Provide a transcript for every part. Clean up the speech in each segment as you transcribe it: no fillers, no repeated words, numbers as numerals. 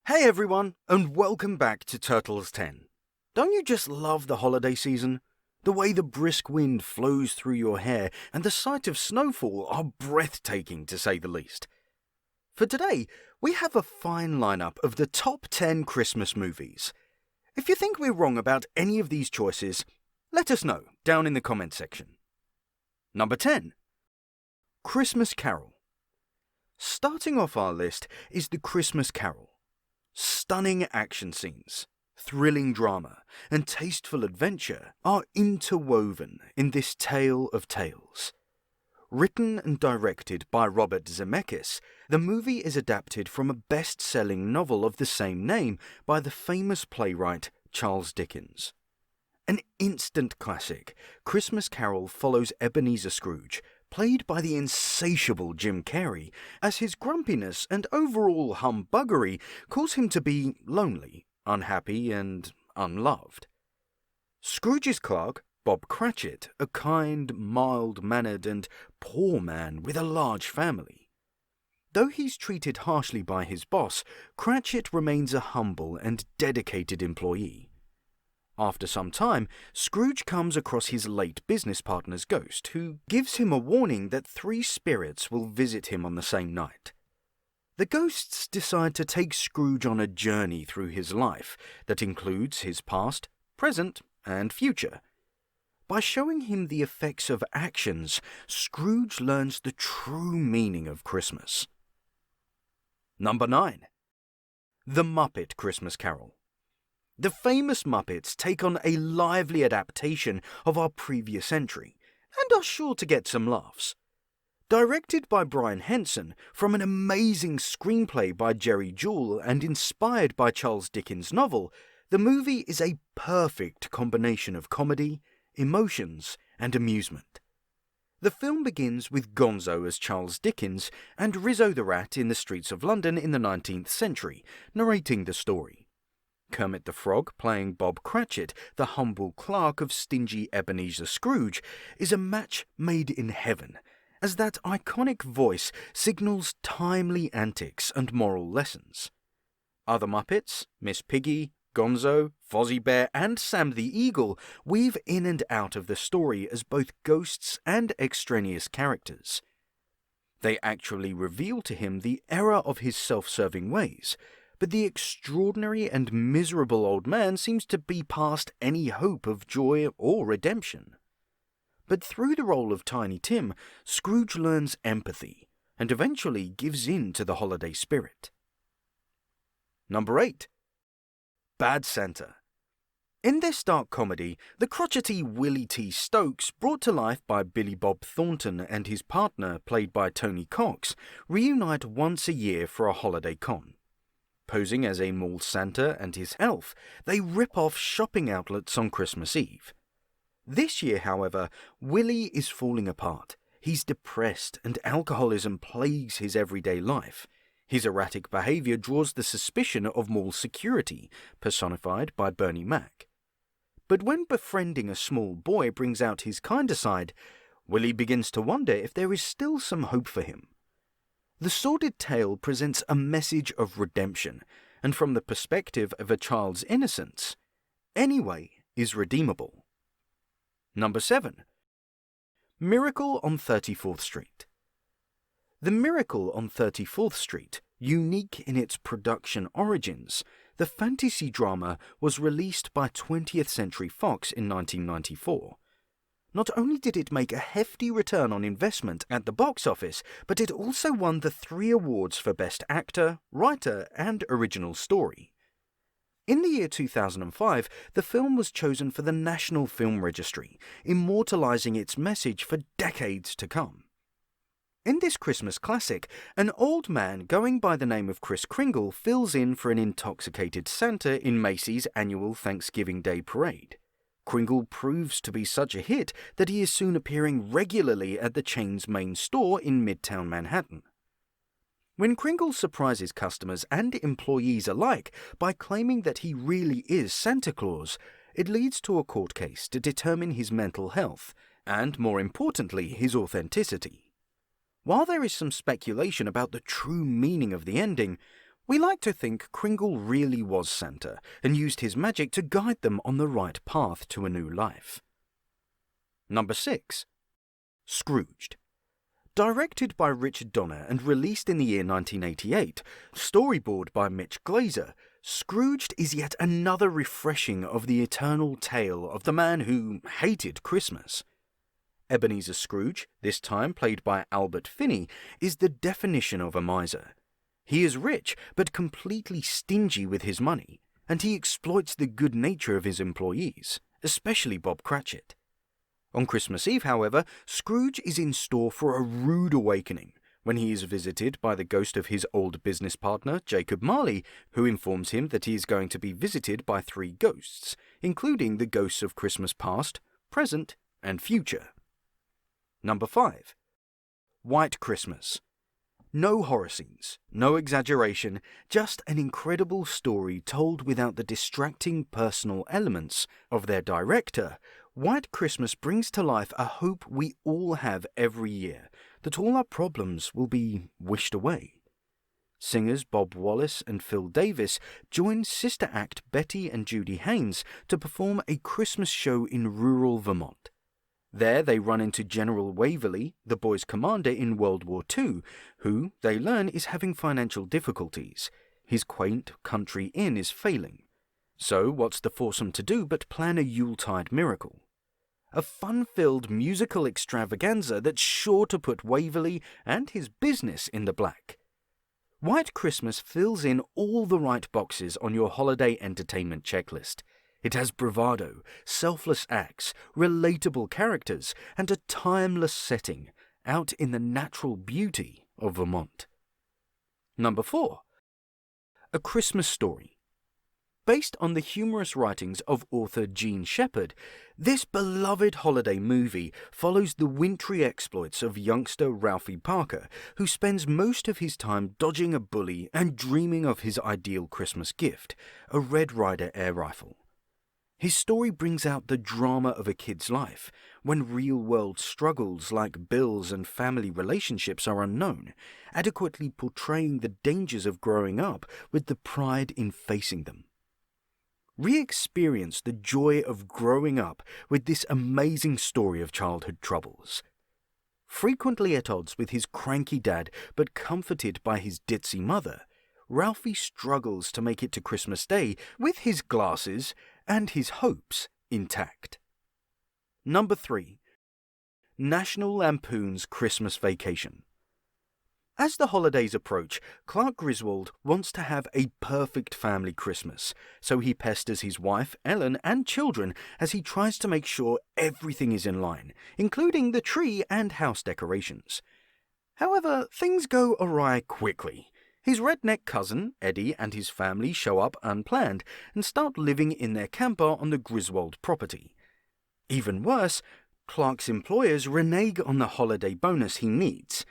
Hey everyone, and welcome back to Turtles 10. Don't you just love the holiday season? The way the brisk wind flows through your hair and the sight of snowfall are breathtaking to say the least. For today, we have a fine lineup of the top 10 Christmas movies. If you think we're wrong about any of these choices, let us know down in the comment section. Number 10. Christmas Carol. Starting off our list is The Christmas Carol. Stunning action scenes, thrilling drama, and tasteful adventure are interwoven in this tale of tales. Written and directed by Robert Zemeckis, the movie is adapted from a best-selling novel of the same name by the famous playwright Charles Dickens. An instant classic, Christmas Carol follows Ebenezer Scrooge, played by the insatiable Jim Carrey, as his grumpiness and overall humbuggery cause him to be lonely, unhappy, and unloved. Scrooge's clerk, Bob Cratchit, a kind, mild-mannered and poor man with a large family. Though he's treated harshly by his boss, Cratchit remains a humble and dedicated employee. After some time, Scrooge comes across his late business partner's ghost, who gives him a warning that 3 spirits will visit him on the same night. The ghosts decide to take Scrooge on a journey through his life that includes his past, present, and future. By showing him the effects of actions, Scrooge learns the true meaning of Christmas. Number 9. The Muppet Christmas Carol. The famous Muppets take on a lively adaptation of our previous entry, and are sure to get some laughs. Directed by Brian Henson, from an amazing screenplay by Jerry Jewell and inspired by Charles Dickens' novel, the movie is a perfect combination of comedy, emotions, and amusement. The film begins with Gonzo as Charles Dickens and Rizzo the Rat in the streets of London in the 19th century, narrating the story. Kermit the Frog, playing Bob Cratchit, the humble clerk of stingy Ebenezer Scrooge, is a match made in heaven, as that iconic voice signals timely antics and moral lessons. Other Muppets, Miss Piggy, Gonzo, Fozzie Bear, and Sam the Eagle weave in and out of the story as both ghosts and extraneous characters. They actually reveal to him the error of his self-serving ways, but the extraordinary and miserable old man seems to be past any hope of joy or redemption. But through the role of Tiny Tim, Scrooge learns empathy and eventually gives in to the holiday spirit. Number 8. Bad Santa. In this dark comedy, the crotchety Willie T. Stokes, brought to life by Billy Bob Thornton and his partner, played by Tony Cox, reunite once a year for a holiday con. Posing as a mall Santa and his elf, they rip off shopping outlets on Christmas Eve. This year, however, Willie is falling apart. He's depressed and alcoholism plagues his everyday life. His erratic behavior draws the suspicion of mall security, personified by Bernie Mac. But when befriending a small boy brings out his kinder side, Willie begins to wonder if there is still some hope for him. The sordid tale presents a message of redemption, and from the perspective of a child's innocence, any way is redeemable. Number 7. Miracle on 34th Street. The Miracle on 34th Street, unique in its production origins, the fantasy drama was released by 20th Century Fox in 1994. Not only did it make a hefty return on investment at the box office, but it also won the 3 awards for Best Actor, Writer, and Original Story. In the year 2005, the film was chosen for the National Film Registry, immortalizing its message for decades to come. In this Christmas classic, an old man going by the name of Kris Kringle fills in for an intoxicated Santa in Macy's annual Thanksgiving Day parade. Kringle proves to be such a hit that he is soon appearing regularly at the chain's main store in Midtown Manhattan. When Kringle surprises customers and employees alike by claiming that he really is Santa Claus, it leads to a court case to determine his mental health and, more importantly, his authenticity. While there is some speculation about the true meaning of the ending, We like to think Kringle really was Santa and used his magic to guide them on the right path to a new life. Number 6. Scrooged. Directed by Richard Donner and released in the year 1988, storyboard by Mitch Glazer, Scrooged is yet another refreshing of the eternal tale of the man who hated Christmas. Ebenezer Scrooge, this time played by Albert Finney, is the definition of a miser. He is rich, but completely stingy with his money, and he exploits the good nature of his employees, especially Bob Cratchit. On Christmas Eve, however, Scrooge is in store for a rude awakening when he is visited by the ghost of his old business partner, Jacob Marley, who informs him that he is going to be visited by 3 ghosts, including the ghosts of Christmas past, present, and future. Number 5. White Christmas. No horror scenes, no exaggeration, just an incredible story told without the distracting personal elements of their director. White Christmas brings to life a hope we all have every year, that all our problems will be wished away. Singers Bob Wallace and Phil Davis join sister act Betty and Judy Haynes to perform a Christmas show in rural Vermont. There they run into General Waverly, the boys' commander in World War II, who, they learn, is having financial difficulties. His quaint country inn is failing. So what's the foursome to do but plan a Yuletide miracle? A fun-filled musical extravaganza that's sure to put Waverly and his business in the black. White Christmas fills in all the right boxes on your holiday entertainment checklist. It has bravado, selfless acts, relatable characters, and a timeless setting out in the natural beauty of Vermont. Number 4. A Christmas Story. Based on the humorous writings of author Gene Shepard, this beloved holiday movie follows the wintry exploits of youngster Ralphie Parker, who spends most of his time dodging a bully and dreaming of his ideal Christmas gift, a Red Ryder air rifle. His story brings out the drama of a kid's life, when real-world struggles like bills and family relationships are unknown, adequately portraying the dangers of growing up with the pride in facing them. Re-experience the joy of growing up with this amazing story of childhood troubles. Frequently at odds with his cranky dad, but comforted by his ditzy mother, Ralphie struggles to make it to Christmas Day with his glasses and his hopes intact. Number 3. National Lampoon's Christmas Vacation. As the holidays approach, Clark Griswold wants to have a perfect family Christmas, so he pesters his wife, Ellen, and children as he tries to make sure everything is in line, including the tree and house decorations. However, things go awry quickly. His redneck cousin, Eddie, and his family show up unplanned and start living in their camper on the Griswold property. Even worse, Clark's employers renege on the holiday bonus he needs.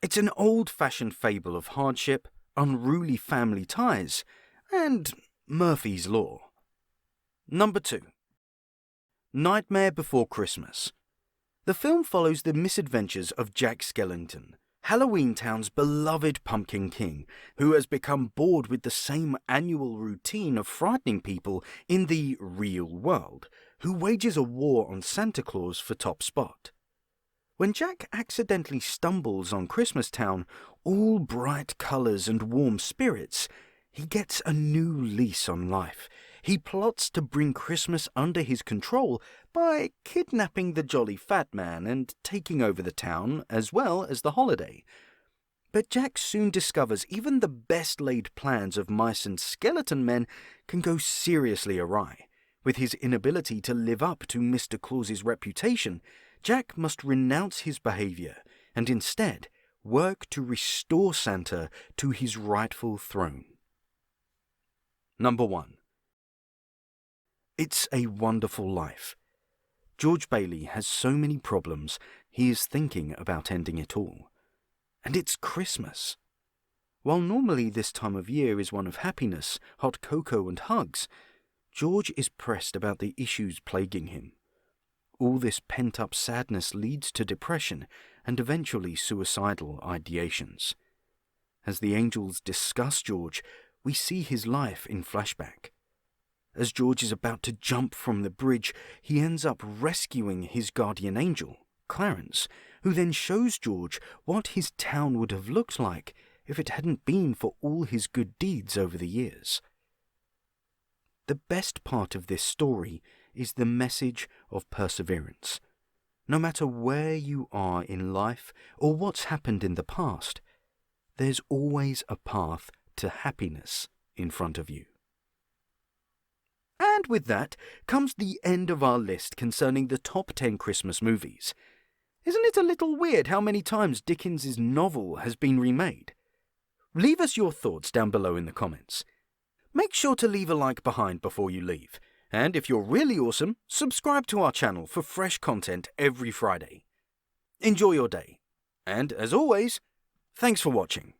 It's an old-fashioned fable of hardship, unruly family ties, and Murphy's Law. Number 2. Nightmare Before Christmas. The film follows the misadventures of Jack Skellington, Halloween Town's beloved Pumpkin King, who has become bored with the same annual routine of frightening people in the real world, who wages a war on Santa Claus for top spot. When Jack accidentally stumbles on Christmas Town, all bright colours and warm spirits, he gets a new lease on life. He plots to bring Christmas under his control by kidnapping the jolly fat man and taking over the town as well as the holiday. But Jack soon discovers even the best-laid plans of mice and skeleton men can go seriously awry. With his inability to live up to Mr. Claus's reputation, Jack must renounce his behaviour and instead work to restore Santa to his rightful throne. Number 1. It's a Wonderful Life. George Bailey has so many problems, he is thinking about ending it all. And it's Christmas. While normally this time of year is one of happiness, hot cocoa and hugs, George is pressed about the issues plaguing him. All this pent-up sadness leads to depression and eventually suicidal ideations. As the angels discuss George, we see his life in flashback. As George is about to jump from the bridge, he ends up rescuing his guardian angel, Clarence, who then shows George what his town would have looked like if it hadn't been for all his good deeds over the years. The best part of this story is the message of perseverance. No matter where you are in life or what's happened in the past, there's always a path to happiness in front of you. And with that comes the end of our list concerning the top 10 Christmas movies. Isn't it a little weird how many times Dickens's novel has been remade? Leave us your thoughts down below in the comments. Make sure to leave a like behind before you leave. And if you're really awesome, subscribe to our channel for fresh content every Friday. Enjoy your day. And as always, thanks for watching.